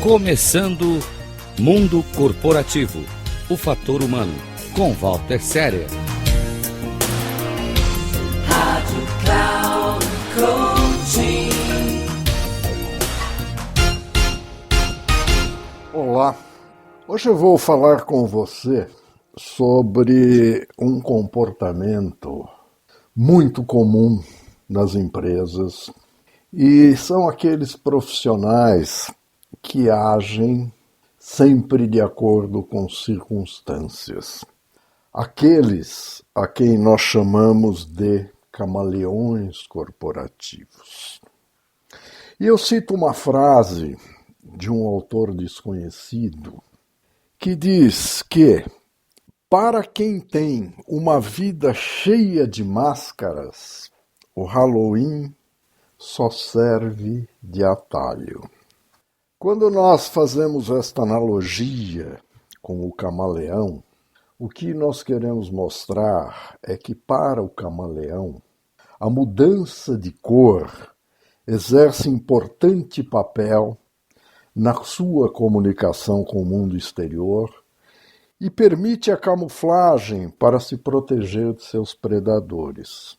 Começando Mundo Corporativo, o fator humano, com Walter Serer. Rádio Cloud Coaching. Olá, hoje eu vou falar com você sobre um comportamento muito comum nas empresas e são aqueles profissionais que agem sempre de acordo com circunstâncias. Aqueles a quem nós chamamos de camaleões corporativos. E eu cito uma frase de um autor desconhecido que diz que para quem tem uma vida cheia de máscaras, o Halloween só serve de atalho. Quando nós fazemos esta analogia com o camaleão, o que nós queremos mostrar é que para o camaleão, a mudança de cor exerce importante papel na sua comunicação com o mundo exterior e permite a camuflagem para se proteger de seus predadores.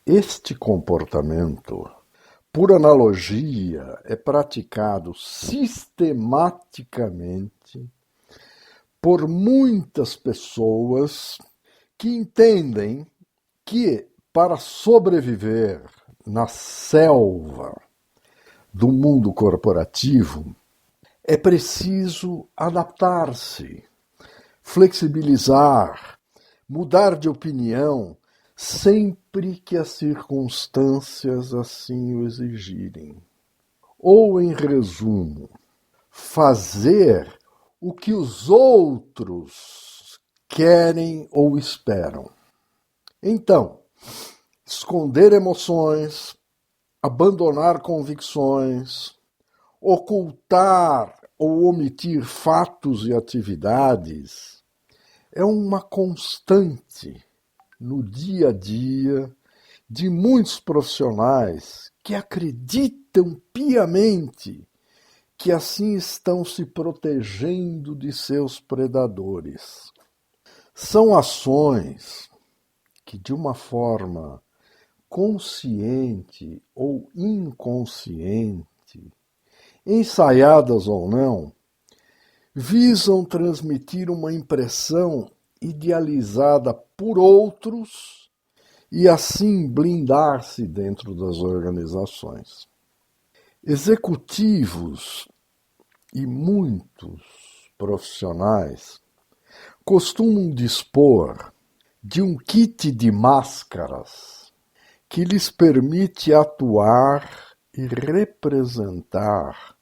Este comportamento, por analogia, é praticado sistematicamente por muitas pessoas que entendem que, para sobreviver na selva do mundo corporativo, é preciso adaptar-se, flexibilizar, mudar de opinião, sempre que as circunstâncias assim o exigirem. Ou, em resumo, fazer o que os outros querem ou esperam. Então, esconder emoções, abandonar convicções, ocultar ou omitir fatos e atividades é uma constante no dia a dia de muitos profissionais que acreditam piamente que assim estão se protegendo de seus predadores. São ações que, de uma forma consciente ou inconsciente, ensaiadas ou não, visam transmitir uma impressão idealizada por outros e assim blindar-se dentro das organizações. Executivos e muitos profissionais costumam dispor de um kit de máscaras que lhes permite atuar e representar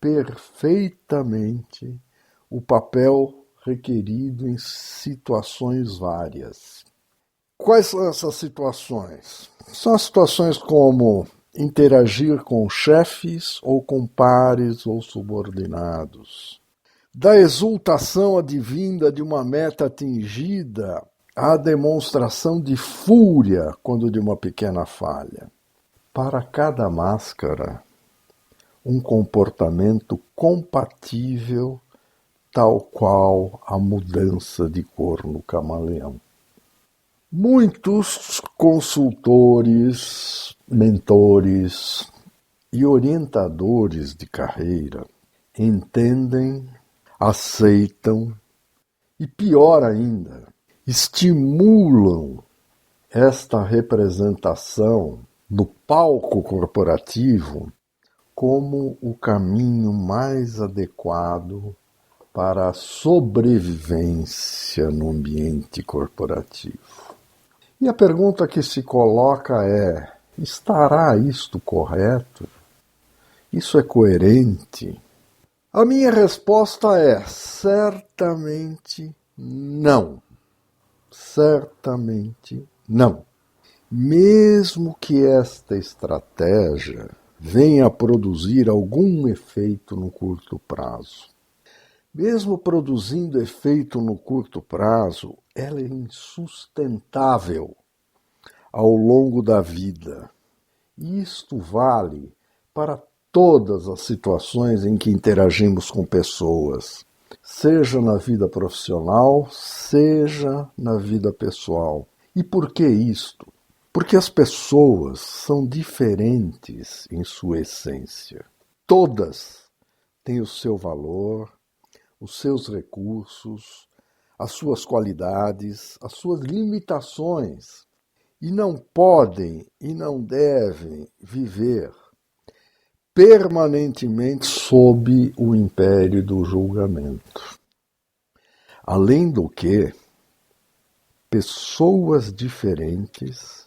perfeitamente o papel requerido em situações várias. Quais são essas situações? São as situações como interagir com chefes ou com pares ou subordinados. Da exultação advinda de uma meta atingida à demonstração de fúria quando de uma pequena falha. Para cada máscara, um comportamento compatível, tal qual a mudança de cor no camaleão. Muitos consultores, mentores e orientadores de carreira entendem, aceitam e, pior ainda, estimulam esta representação no palco corporativo como o caminho mais adequado para a sobrevivência no ambiente corporativo. E a pergunta que se coloca é: estará isto correto? Isso é coerente? A minha resposta é: certamente não. Certamente não. Mesmo que esta estratégia venha a produzir algum efeito no curto prazo. Mesmo produzindo efeito no curto prazo, ela é insustentável ao longo da vida. E isto vale para todas as situações em que interagimos com pessoas, seja na vida profissional, seja na vida pessoal. E por que isto? Porque as pessoas são diferentes em sua essência. Todas têm o seu valor, os seus recursos, as suas qualidades, as suas limitações, e não podem e não devem viver permanentemente sob o império do julgamento. Além do que, pessoas diferentes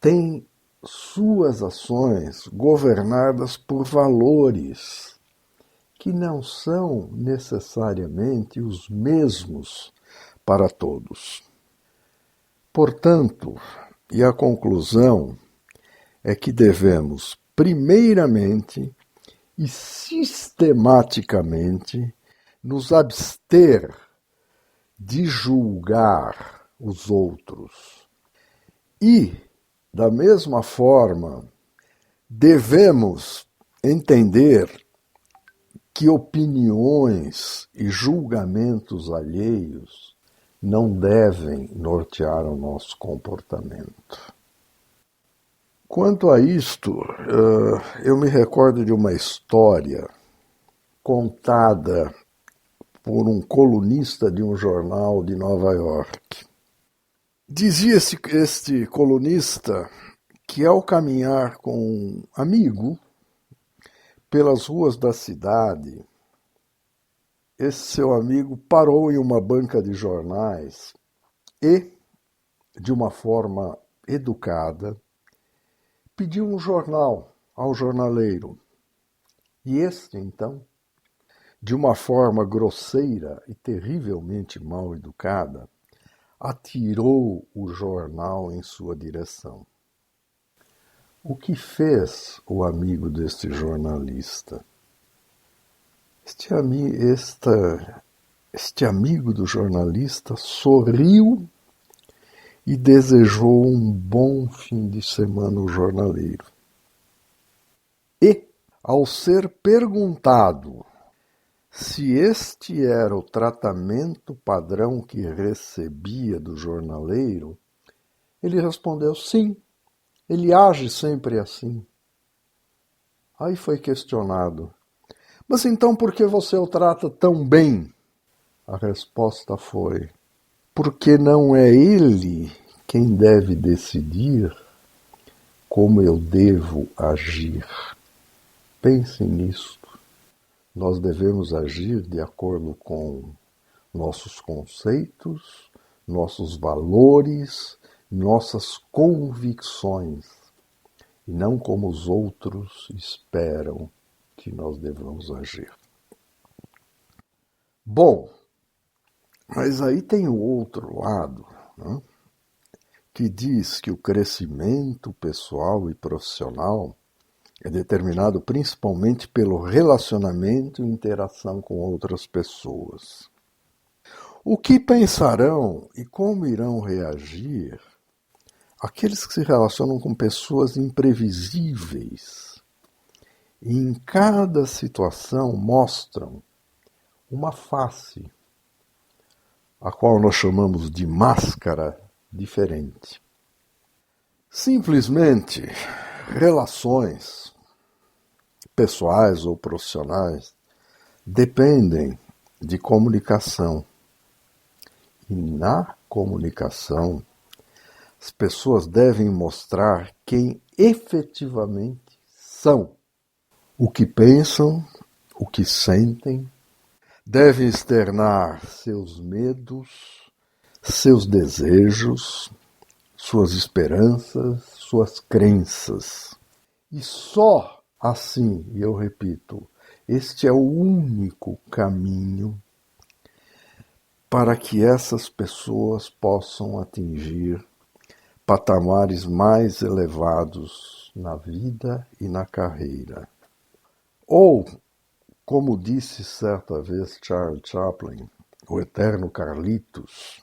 têm suas ações governadas por valores que não são necessariamente os mesmos para todos. Portanto, e a conclusão é que devemos, primeiramente e sistematicamente, nos abster de julgar os outros. E, da mesma forma, devemos entender que opiniões e julgamentos alheios não devem nortear o nosso comportamento. Quanto a isto, eu me recordo de uma história contada por um colunista de um jornal de Nova York. Dizia este colunista que, ao caminhar com um amigo pelas ruas da cidade, esse seu amigo parou em uma banca de jornais e, de uma forma educada, pediu um jornal ao jornaleiro. E este, então, de uma forma grosseira e terrivelmente mal educada, atirou o jornal em sua direção. O que fez o amigo deste jornalista? Este amigo do jornalista sorriu e desejou um bom fim de semana ao jornaleiro. E, ao ser perguntado se este era o tratamento padrão que recebia do jornaleiro, ele respondeu sim, ele age sempre assim. Aí foi questionado: mas então por que você o trata tão bem? A resposta foi: porque não é ele quem deve decidir como eu devo agir. Pense nisto. Nós devemos agir de acordo com nossos conceitos, nossos valores, nossas convicções, e não como os outros esperam que nós devamos agir. Bom, mas aí tem o outro lado, né, que diz que o crescimento pessoal e profissional é determinado principalmente pelo relacionamento e interação com outras pessoas. O que pensarão e como irão reagir aqueles que se relacionam com pessoas imprevisíveis e em cada situação mostram uma face, a qual nós chamamos de máscara diferente? Simplesmente, relações pessoais ou profissionais dependem de comunicação. E na comunicação, as pessoas devem mostrar quem efetivamente são, o que pensam, o que sentem, devem externar seus medos, seus desejos, suas esperanças, suas crenças. E só assim, e eu repito, este é o único caminho para que essas pessoas possam atingir patamares mais elevados na vida e na carreira. Ou, como disse certa vez Charles Chaplin, o eterno Carlitos,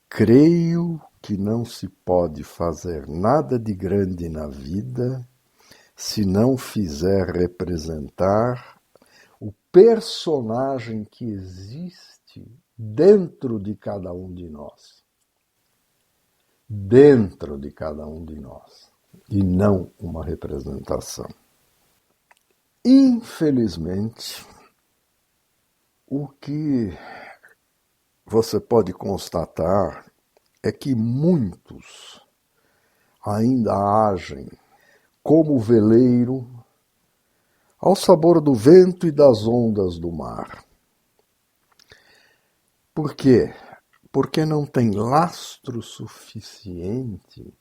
creio que não se pode fazer nada de grande na vida se não fizer representar o personagem que existe dentro de cada um de nós. Dentro de cada um de nós. E não uma representação. Infelizmente, o que você pode constatar é que muitos ainda agem como o veleiro ao sabor do vento e das ondas do mar. Por quê? Porque não tem lastro suficiente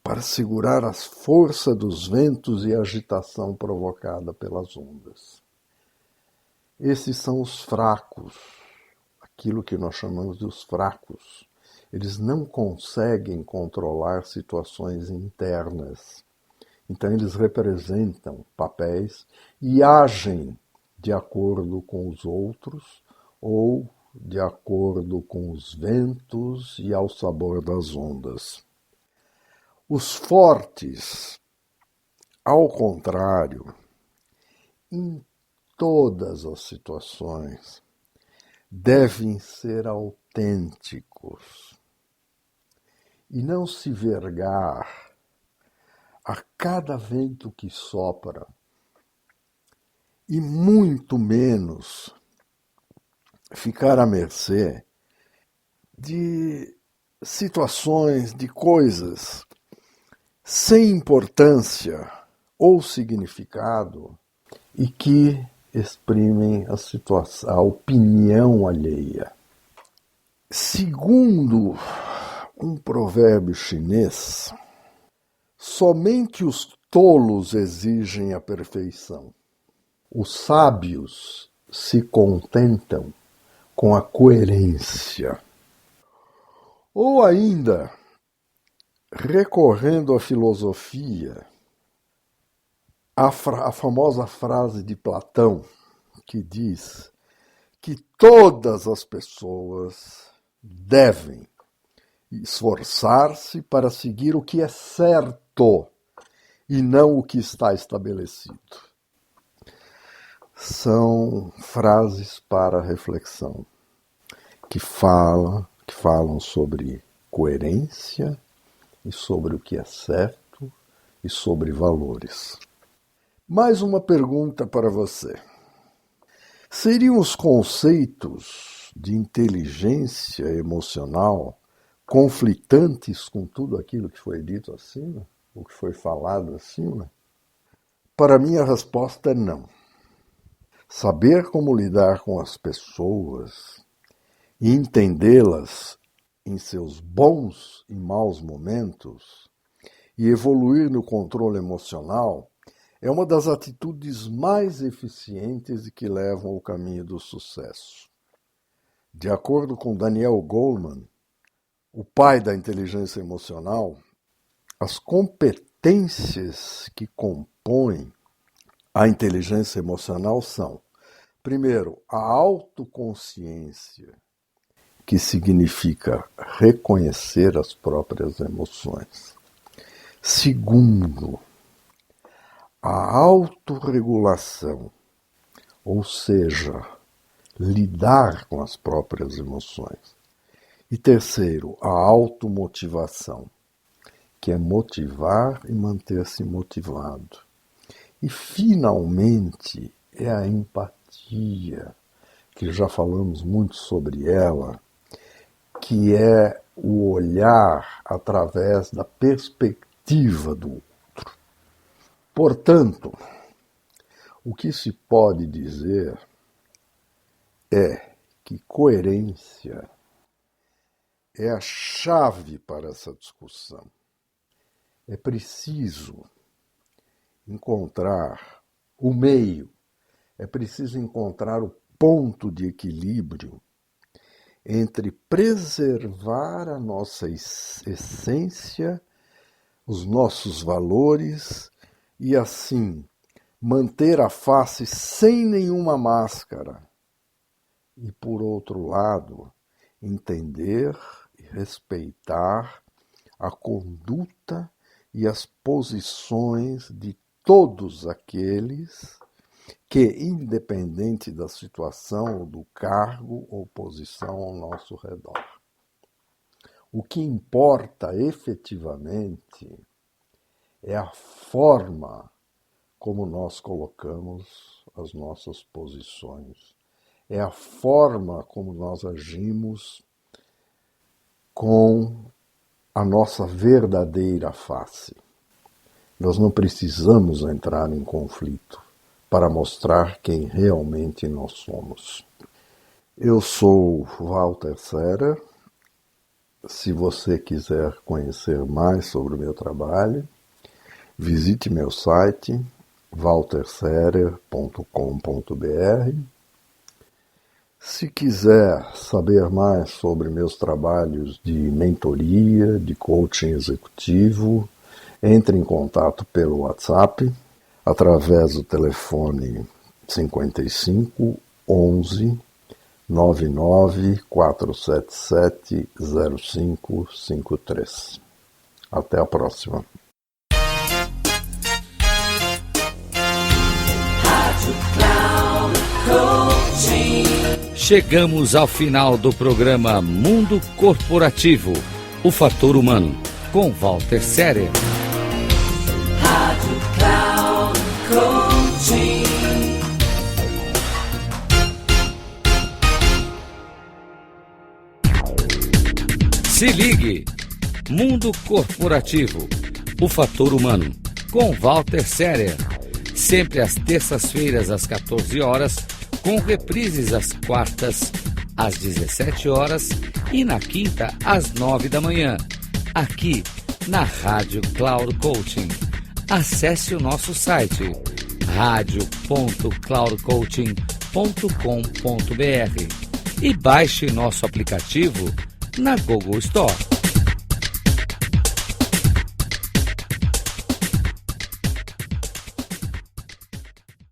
para segurar a força dos ventos e a agitação provocada pelas ondas. Esses são os fracos, aquilo que nós chamamos de os fracos. Eles não conseguem controlar situações internas. Então eles representam papéis e agem de acordo com os outros ou de acordo com os ventos e ao sabor das ondas. Os fortes, ao contrário, em todas as situações, devem ser autênticos e não se vergar a cada vento que sopra, e muito menos ficar à mercê de situações, de coisas sem importância ou significado e que exprimem a opinião alheia. Segundo um provérbio chinês, somente os tolos exigem a perfeição. Os sábios se contentam com a coerência. Ou ainda, recorrendo à filosofia, a famosa frase de Platão, que diz que todas as pessoas devem esforçar-se para seguir o que é certo e não o que está estabelecido. São frases para reflexão que falam sobre coerência e sobre o que é certo e sobre valores. Mais uma pergunta para você. Seriam os conceitos de inteligência emocional conflitantes com tudo aquilo que foi dito acima? O que foi falado acima? Para mim, a resposta é não. Saber como lidar com as pessoas e entendê-las em seus bons e maus momentos e evoluir no controle emocional é uma das atitudes mais eficientes e que levam ao caminho do sucesso. De acordo com Daniel Goleman, o pai da inteligência emocional, as competências que compõem a inteligência emocional são, primeiro, a autoconsciência, que significa reconhecer as próprias emoções. Segundo, a autorregulação, ou seja, lidar com as próprias emoções. E terceiro, a automotivação, que é motivar e manter-se motivado. E, finalmente, é a empatia, que já falamos muito sobre ela, que é o olhar através da perspectiva do outro. Portanto, o que se pode dizer é que coerência é a chave para essa discussão. É preciso encontrar o meio, é preciso encontrar o ponto de equilíbrio entre preservar a nossa essência, os nossos valores e, assim, manter a face sem nenhuma máscara. E, por outro lado, entender e respeitar a conduta e as posições de todos aqueles que, independente da situação ou do cargo ou posição ao nosso redor, o que importa efetivamente é a forma como nós colocamos as nossas posições, é a forma como nós agimos com a nossa verdadeira face. Nós não precisamos entrar em conflito para mostrar quem realmente nós somos. Eu sou Walter Serer. Se você quiser conhecer mais sobre o meu trabalho, visite meu site walterserer.com.br. Se quiser saber mais sobre meus trabalhos de mentoria, de coaching executivo, entre em contato pelo WhatsApp, através do telefone 55 11 99 477 0553. Até a próxima. Chegamos ao final do programa Mundo Corporativo, o Fator Humano, com Walter Serer. Rádio Cloud Coaching. Se ligue, Mundo Corporativo, o Fator Humano, com Walter Serer. Sempre às terças-feiras, às 14 horas, com reprises às quartas, às 17 horas e na quinta, às 9 da manhã, aqui na Rádio Cloud Coaching. Acesse o nosso site radio.cloudcoaching.com.br e baixe nosso aplicativo na Google Store.